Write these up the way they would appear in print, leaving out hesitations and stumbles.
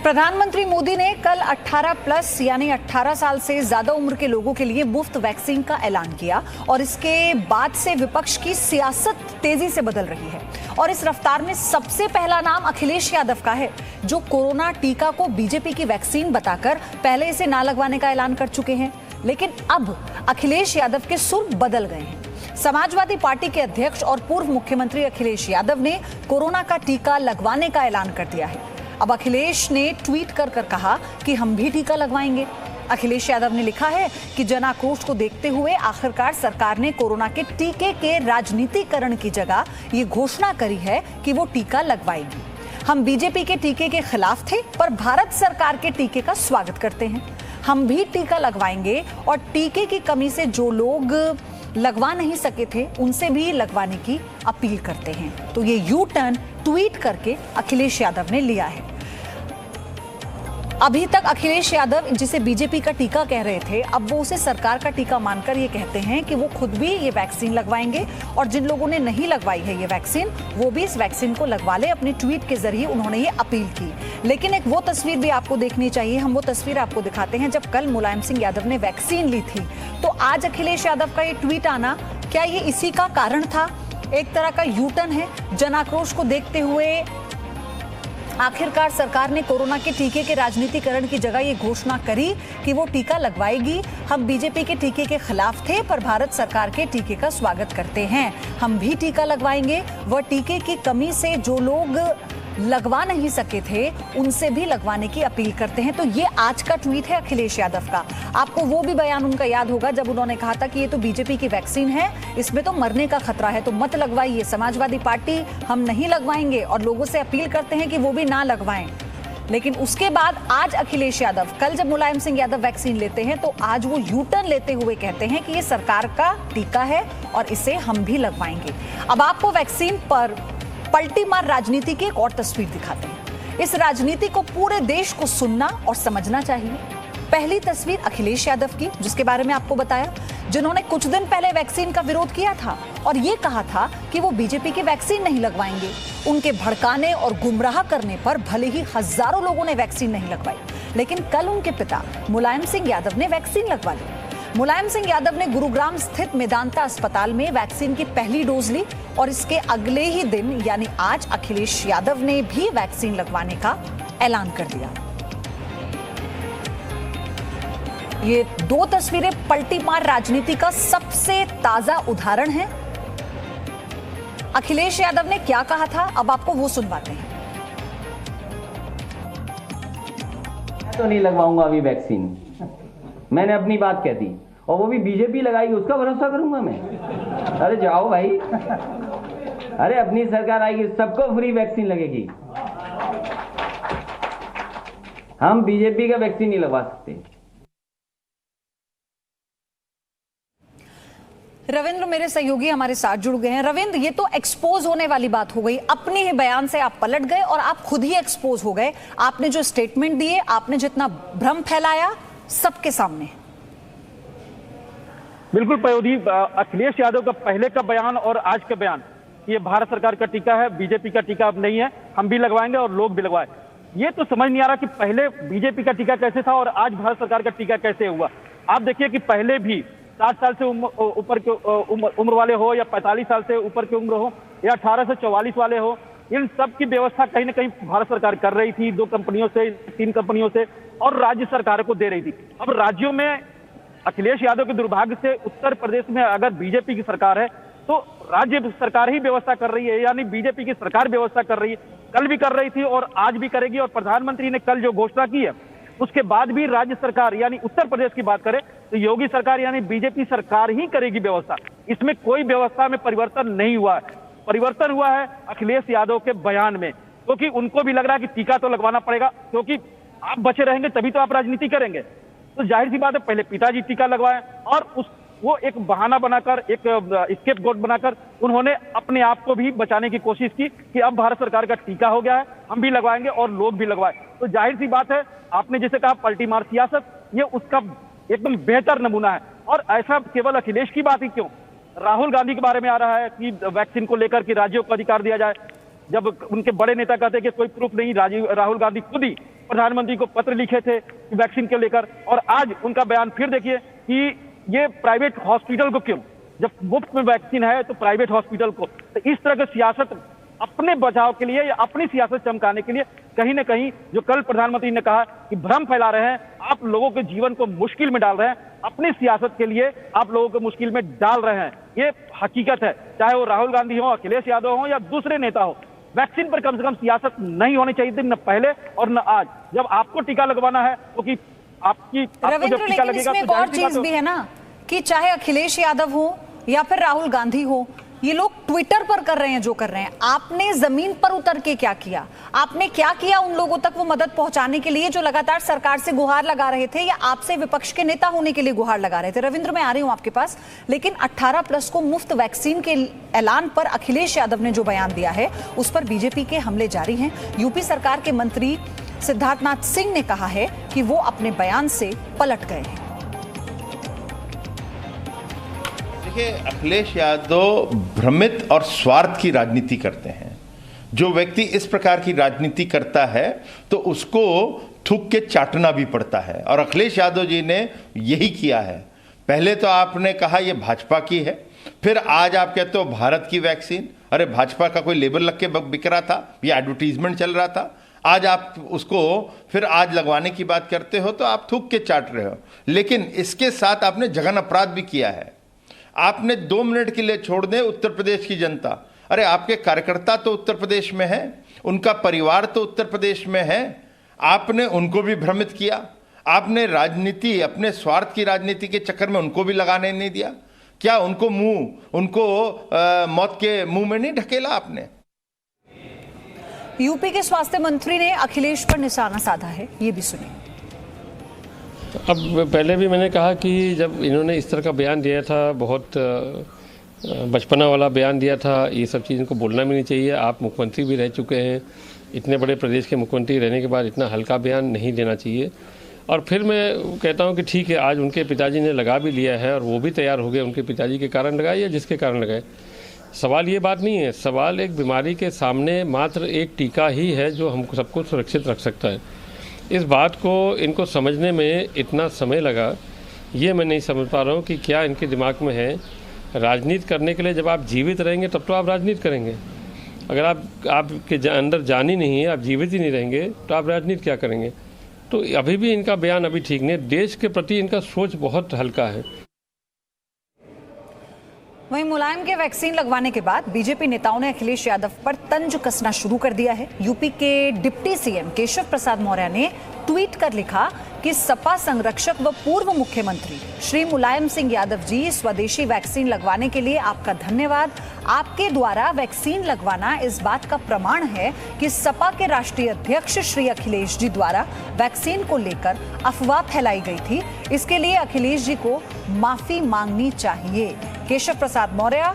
प्रधानमंत्री मोदी ने कल 18 प्लस यानी 18 साल से ज्यादा उम्र के लोगों के लिए मुफ्त वैक्सीन का ऐलान किया और इसके बाद से विपक्ष की सियासत तेजी से बदल रही है। और इस रफ्तार में सबसे पहला नाम अखिलेश यादव का है, जो कोरोना टीका को बीजेपी की वैक्सीन बताकर पहले इसे ना लगवाने का ऐलान कर चुके हैं। लेकिन अब अखिलेश यादव के सुर बदल गए हैं। समाजवादी पार्टी के अध्यक्ष और पूर्व मुख्यमंत्री अखिलेश यादव ने कोरोना का टीका लगवाने का ऐलान कर दिया है। अब अखिलेश ने ट्वीट कर कहा कि हम भी टीका लगवाएंगे। अखिलेश यादव ने लिखा है कि जन आक्रोश को देखते हुए आखिरकार सरकार ने कोरोना के टीके के राजनीतिकरण की जगह ये घोषणा करी है कि वो टीका लगवाएगी। हम बीजेपी के टीके के खिलाफ थे, पर भारत सरकार के टीके का स्वागत करते हैं। हम भी टीका लगवाएंगे और टीके की कमी से जो लोग लगवा नहीं सके थे उनसे भी लगवाने की अपील करते हैं। तो ये यू टर्न ट्वीट करके अखिलेश यादव ने लिया है। अभी तक अखिलेश यादव, जिसे बीजेपी का टीका कह रहे थे, अब वो उसे सरकार का टीका मानकर ये कहते हैं कि वो खुद भी ये वैक्सीन लगवाएंगे और जिन लोगों ने नहीं लगवाई है ये वैक्सीन, वो भी इस वैक्सीन को लगवा ले। अपने ट्वीट के जरिए उन्होंने ये अपील की। लेकिन एक वो तस्वीर भी आपको देखनी चाहिए। हम वो तस्वीर आपको दिखाते हैं जब कल मुलायम सिंह यादव ने वैक्सीन ली थी। तो आज अखिलेश यादव का ये ट्वीट आना, क्या ये इसी का कारण था? एक तरह का यू टर्न है। जन आक्रोश को देखते हुए आखिरकार सरकार ने कोरोना के टीके के राजनीतिकरण की जगह ये घोषणा करी कि वो टीका लगवाएगी। हम बीजेपी के टीके के खिलाफ थे, पर भारत सरकार के टीके का स्वागत करते हैं। हम भी टीका लगवाएंगे। वह टीके की कमी से जो लोग लगवा नहीं सके थे उनसे भी लगवाने की अपील करते हैं। तो ये आज का ट्वीट है अखिलेश यादव का। आपको वो भी बयान उनका याद होगा जब उन्होंने कहा था कि ये तो बीजेपी की वैक्सीन है, इसमें तो मरने का खतरा है, तो मत लगवाइए। समाजवादी पार्टी हम नहीं लगवाएंगे और लोगों से अपील करते हैं कि वो भी ना लगवाएं। लेकिन उसके बाद आज अखिलेश यादव, कल जब मुलायम सिंह यादव वैक्सीन लेते हैं तो आज वो यू टर्न लेते हुए कहते हैं कि ये सरकार का टीका है और इसे हम भी लगवाएंगे। अब आपको वैक्सीन पर पलटी मार राजनीति की एक और तस्वीर दिखाते हैं। इस राजनीति को पूरे देश को सुनना और समझना चाहिए। पहली तस्वीर अखिलेश यादव की, जिसके बारे में आपको बताया, जिन्होंने कुछ दिन पहले वैक्सीन का विरोध किया था और ये कहा था कि वो बीजेपी की वैक्सीन नहीं लगवाएंगे। उनके भड़काने और गुमराह करने पर भले ही हजारों लोगों ने वैक्सीन नहीं लगवाई, लेकिन कल उनके पिता मुलायम सिंह यादव ने वैक्सीन लगवा ली। मुलायम सिंह यादव ने गुरुग्राम स्थित मेदांता अस्पताल में वैक्सीन की पहली डोज ली और इसके अगले ही दिन यानी आज अखिलेश यादव ने भी वैक्सीन लगवाने का ऐलान कर दिया। ये दो तस्वीरें पलटी मार राजनीति का सबसे ताजा उदाहरण है। अखिलेश यादव ने क्या कहा था, अब आपको वो सुनवाते हैं। मैं तो नहीं लगवाऊंगा अभी वैक्सीन, मैंने अपनी बात कह दी, और वो भी बीजेपी लगाएगी उसका भरोसा करूंगा मैं? अरे जाओ भाई, अरे अपनी सरकार आएगी, सबको फ्री वैक्सीन लगेगी। हम बीजेपी का वैक्सीन नहीं लगवा सकते। रविंद्र मेरे सहयोगी हमारे साथ जुड़ गए हैं। रविंद्र, ये तो एक्सपोज होने वाली बात हो गई। अपने ही बयान से आप पलट गए और आप खुद ही एक्सपोज हो गए। आपने जो स्टेटमेंट दिए, आपने जितना भ्रम फैलाया सबके सामने। बिल्कुल पयोधी, अखिलेश यादव का पहले का बयान और आज का बयान, ये भारत सरकार का टीका है, बीजेपी का टीका अब नहीं है, हम भी लगवाएंगे और लोग भी लगवाए। ये तो समझ नहीं आ रहा कि पहले बीजेपी का टीका कैसे था और आज भारत सरकार का टीका कैसे हुआ। आप देखिए कि पहले भी 60 साल से ऊपर के उम्र वाले हो या 45 साल से ऊपर की उम्र हो या 18 से 44 वाले हो, इन सब की व्यवस्था कहीं ना कहीं भारत सरकार कर रही थी, 2 कंपनियों से, 3 कंपनियों से, और राज्य सरकारों को दे रही थी। अब राज्यों में अखिलेश यादव के दुर्भाग्य से उत्तर प्रदेश में अगर बीजेपी की सरकार है तो राज्य सरकार ही व्यवस्था कर रही है, यानी बीजेपी की सरकार व्यवस्था कर रही है। कल भी कर रही थी और आज भी करेगी। और प्रधानमंत्री ने कल जो घोषणा की है उसके बाद भी राज्य सरकार यानी उत्तर प्रदेश की बात करें तो योगी सरकार यानी बीजेपी सरकार ही करेगी व्यवस्था। इसमें कोई व्यवस्था में परिवर्तन नहीं हुआ है। परिवर्तन हुआ है अखिलेश यादव के बयान में, क्योंकि उनको भी लग रहा है कि टीका तो लगवाना पड़ेगा, क्योंकि आप बचे रहेंगे तभी तो आप राजनीति करेंगे। तो जाहिर सी बात है पहले पिताजी टीका लगवाए और वो एक बहाना बनाकर, एक स्केपगोट बनाकर उन्होंने अपने आप को भी बचाने की कोशिश की कि अब भारत सरकार का टीका हो गया है, हम भी लगवाएंगे और लोग भी लगवाए। तो जाहिर सी बात है, आपने जैसे कहा पलटी मार सियासत, ये उसका एकदम बेहतर नमूना है। और ऐसा केवल अखिलेश की बात ही क्यों, राहुल गांधी के बारे में आ रहा है कि वैक्सीन को लेकर कि राज्यों को अधिकार दिया जाए। जब उनके बड़े नेता कहते कि कोई प्रूफ नहीं, राहुल गांधी खुद ही प्रधानमंत्री को पत्र लिखे थे वैक्सीन को लेकर, और आज उनका बयान फिर देखिए कि ये प्राइवेट हॉस्पिटल को क्यों, जब मुफ्त में वैक्सीन है तो प्राइवेट हॉस्पिटल को। तो इस तरह की सियासत अपने बचाव के लिए या अपनी सियासत चमकाने के लिए कहीं ना कहीं, जो कल प्रधानमंत्री ने कहा कि भ्रम फैला रहे हैं, आप लोगों के जीवन को मुश्किल में डाल रहे हैं, अपनी सियासत के लिए आप लोगों को मुश्किल में डाल रहे हैं। ये हकीकत है, चाहे वो राहुल गांधी हो, अखिलेश यादव हो या दूसरे नेता हो। वैक्सीन पर कम से कम सियासत नहीं होनी चाहिए थी, न पहले और न आज। जब आपको टीका लगवाना है क्योंकि रविंद्र, लेकिन इसमें एक और चीज भी है ना कि चाहे अखिलेश यादव हो या फिर राहुल गांधी हो, ये लोग ट्विटर पर कर रहे हैं जो कर रहे हैं। आपने जमीन पर उतर के क्या किया? आपने क्या किया उन लोगों तक वो मदद पहुंचाने के लिए जो लगातार सरकार से गुहार लगा रहे थे या आपसे विपक्ष के नेता होने के लिए गुहार लगा रहे थे? रविंद्र, मैं आ रही हूं आपके पास, लेकिन 18+ को मुफ्त वैक्सीन के ऐलान पर अखिलेश यादव ने जो बयान दिया है उस पर बीजेपी के हमले जारी हैं। यूपी सरकार के मंत्री सिद्धार्थनाथ सिंह ने कहा है कि वो अपने बयान से पलट गए हैं। देखिए, अखिलेश यादव भ्रमित और स्वार्थ की राजनीति करते हैं। जो व्यक्ति इस प्रकार की राजनीति करता है तो उसको थूक के चाटना भी पड़ता है, और अखिलेश यादव जी ने यही किया है। पहले तो आपने कहा यह भाजपा की है, फिर आज आप कहते हो भारत की वैक्सीन। अरे भाजपा का कोई लेबल लग के बिक रहा था, ये एडवर्टीजमेंट चल रहा था, आज आप उसको फिर आज लगवाने की बात करते हो तो आप थूक के चाट रहे हो। लेकिन इसके साथ आपने जघन्य अपराध भी किया है। आपने 2 मिनट के लिए छोड़ दें उत्तर प्रदेश की जनता, अरे आपके कार्यकर्ता तो उत्तर प्रदेश में है, उनका परिवार तो उत्तर प्रदेश में है, आपने उनको भी भ्रमित किया। आपने राजनीति, अपने स्वार्थ की राजनीति के चक्कर में उनको भी लगाने नहीं दिया। क्या उनको मौत के मुंह में नहीं ढकेला आपने? यूपी के स्वास्थ्य मंत्री ने अखिलेश पर निशाना साधा है, ये भी सुनिए। अब पहले भी मैंने कहा कि जब इन्होंने इस तरह का बयान दिया था, बहुत बचपना वाला बयान दिया था, ये सब चीज़ इनको बोलना भी नहीं चाहिए। आप मुख्यमंत्री भी रह चुके हैं, इतने बड़े प्रदेश के मुख्यमंत्री रहने के बाद इतना हल्का बयान नहीं देना चाहिए। और फिर मैं कहता हूं कि ठीक है, आज उनके पिताजी ने लगा भी लिया है और वो भी तैयार हो गए, उनके पिताजी के कारण लगाए या जिसके कारण लगाए। सवाल ये बात नहीं है, सवाल एक बीमारी के सामने मात्र एक टीका ही है जो हमको सबको सुरक्षित रख सकता है। इस बात को इनको समझने में इतना समय लगा, ये मैं नहीं समझ पा रहा हूँ कि क्या इनके दिमाग में है। राजनीति करने के लिए जब आप जीवित रहेंगे तब तो आप राजनीति करेंगे। अगर आपके अंदर जान ही नहीं है, आप जीवित ही नहीं रहेंगे तो आप राजनीति क्या करेंगे? तो अभी भी इनका बयान अभी ठीक नहीं है। देश के प्रति इनका सोच बहुत हल्का है। वहीं मुलायम के वैक्सीन लगवाने के बाद बीजेपी नेताओं ने अखिलेश यादव पर तंज कसना शुरू कर दिया है। यूपी के डिप्टी सीएम केशव प्रसाद मौर्य ने ट्वीट कर लिखा कि सपा संरक्षक व पूर्व मुख्यमंत्री श्री मुलायम सिंह यादव जी, स्वदेशी वैक्सीन लगवाने के लिए आपका धन्यवाद। आपके द्वारा वैक्सीन लगवाना इस बात का प्रमाण है कि सपा के राष्ट्रीय अध्यक्ष श्री अखिलेश जी द्वारा वैक्सीन को लेकर अफवाह फैलाई गई थी। इसके लिए अखिलेश जी को माफी मांगनी चाहिए। केशव प्रसाद मौर्य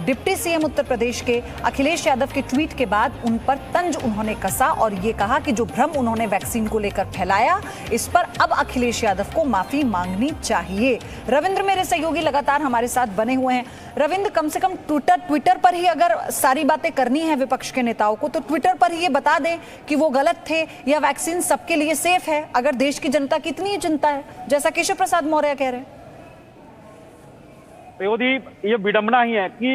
डिप्टी सीएम उत्तर प्रदेश के अखिलेश यादव के ट्वीट के बाद उन पर तंज उन्होंने कसा और ये कहा कि जो भ्रम उन्होंने वैक्सीन को लेकर फैलाया, इस पर अब अखिलेश यादव को माफी मांगनी चाहिए। रविंद्र मेरे सहयोगी लगातार हमारे साथ बने हुए हैं। रविंद्र, कम से कम ट्विटर पर ही अगर सारी बातें करनी है विपक्ष के नेताओं को, तो ट्विटर पर ही ये बता दें कि वो गलत थे या वैक्सीन सबके लिए सेफ है, अगर देश की जनता की इतनी चिंता है जैसा केशव प्रसाद मौर्य कह रहे हैं। प्रयोदी, ये विडंबना ही है कि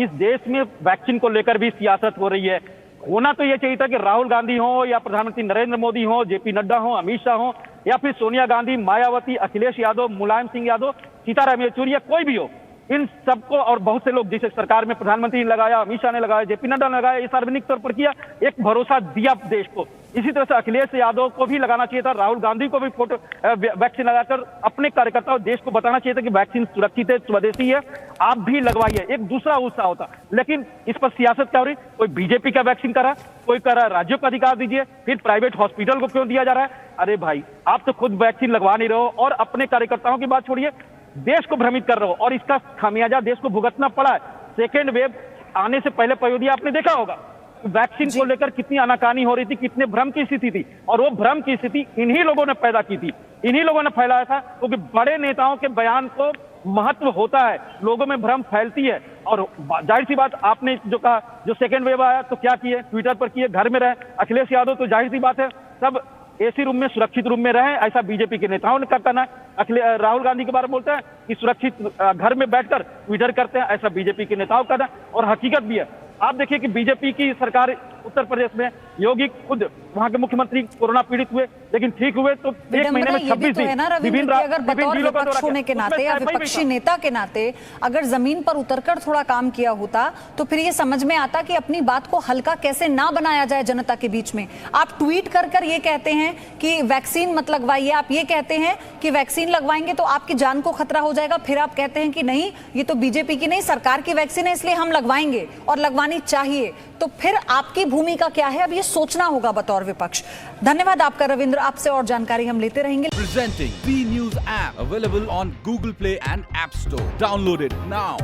इस देश में वैक्सीन को लेकर भी सियासत हो रही है। होना तो ये चाहिए था कि राहुल गांधी हो या प्रधानमंत्री नरेंद्र मोदी हो, जेपी नड्डा हो, अमित शाह हो, या फिर सोनिया गांधी, मायावती, अखिलेश यादव, मुलायम सिंह यादव, सीताराम येचुरी, कोई भी हो, इन सबको, और बहुत से लोग जिसे सरकार में प्रधानमंत्री ने लगाया, अमित शाह ने लगाया, जेपी नड्डा ने लगाया, ये सार्वजनिक तौर पर किया, एक भरोसा दिया देश को। इसी तरह से अखिलेश यादव को भी लगाना चाहिए था, राहुल गांधी को भी वैक्सीन लगाकर अपने कार्यकर्ताओं देश को बताना चाहिए था कि वैक्सीन सुरक्षित है, स्वदेशी है, आप भी लगवाइए। एक दूसरा उत्साह होता, लेकिन इस पर सियासत क्या हो रही? कोई बीजेपी का वैक्सीन करा, कोई करा राज्यों का अधिकार दीजिए, फिर प्राइवेट हॉस्पिटल को क्यों दिया जा रहा है? अरे भाई, आप तो खुद वैक्सीन लगवा नहीं रहे हो और अपने कार्यकर्ताओं की बात छोड़िए, देश को भ्रमित कर रहे हो, और इसका खामियाजा देश को भुगतना पड़ा है। सेकेंड वेव आने से पहले प्रयोगी आपने देखा होगा वैक्सीन को लेकर कितनी आनाकानी हो रही थी, कितने भ्रम की स्थिति थी, और वो भ्रम की स्थिति इन्हीं लोगों ने पैदा की थी, इन्हीं लोगों ने फैलाया था, क्योंकि बड़े नेताओं के बयान को महत्व होता है, लोगों में भ्रम फैलती है, और जाहिर सी बात आपने जो कहा, जो सेकेंड वेव आया तो क्या किए, ट्विटर पर किए, घर में रहे। अखिलेश यादव तो जाहिर सी बात है सब एसी रूम में, सुरक्षित रूम में रहे, ऐसा बीजेपी के नेताओं ने कहना है। राहुल गांधी के बारे में बोलते हैं कि सुरक्षित घर में बैठकर ट्विटर करते हैं, ऐसा बीजेपी के नेताओं का कहना है। और हकीकत भी है, आप देखिए कि बीजेपी की सरकार उत्तर प्रदेश में, योगी खुद वहां के मुख्यमंत्री कोरोना पीड़ित हुए लेकिन ठीक हुए, तो एक महीने में 26 दिन अगर बतौर विपक्ष होने के नाते या विपक्षी नेता के नाते अगर जमीन पर उतरकर थोड़ा काम किया होता तो फिर ये समझ में आता कि अपनी बात को हल्का कैसे ना बनाया जाए जनता के बीच में। आप ट्वीट कर कर ये कहते हैं कि वैक्सीन मत लगवाइए, आप ये कहते हैं कि वैक्सीन लगवाएंगे तो आपकी जान को खतरा हो जाएगा, फिर आप कहते हैं कि नहीं ये तो बीजेपी की नहीं सरकार की वैक्सीन है इसलिए हम लगवाएंगे और लगवानी चाहिए। तो फिर आपकी भूमिका क्या है, अब ये सोचना होगा बतौर विपक्ष। धन्यवाद आपका रविंद्र, आपसे और जानकारी हम लेते रहेंगे। Presenting B News app available on Google Play and App Store. Download it now.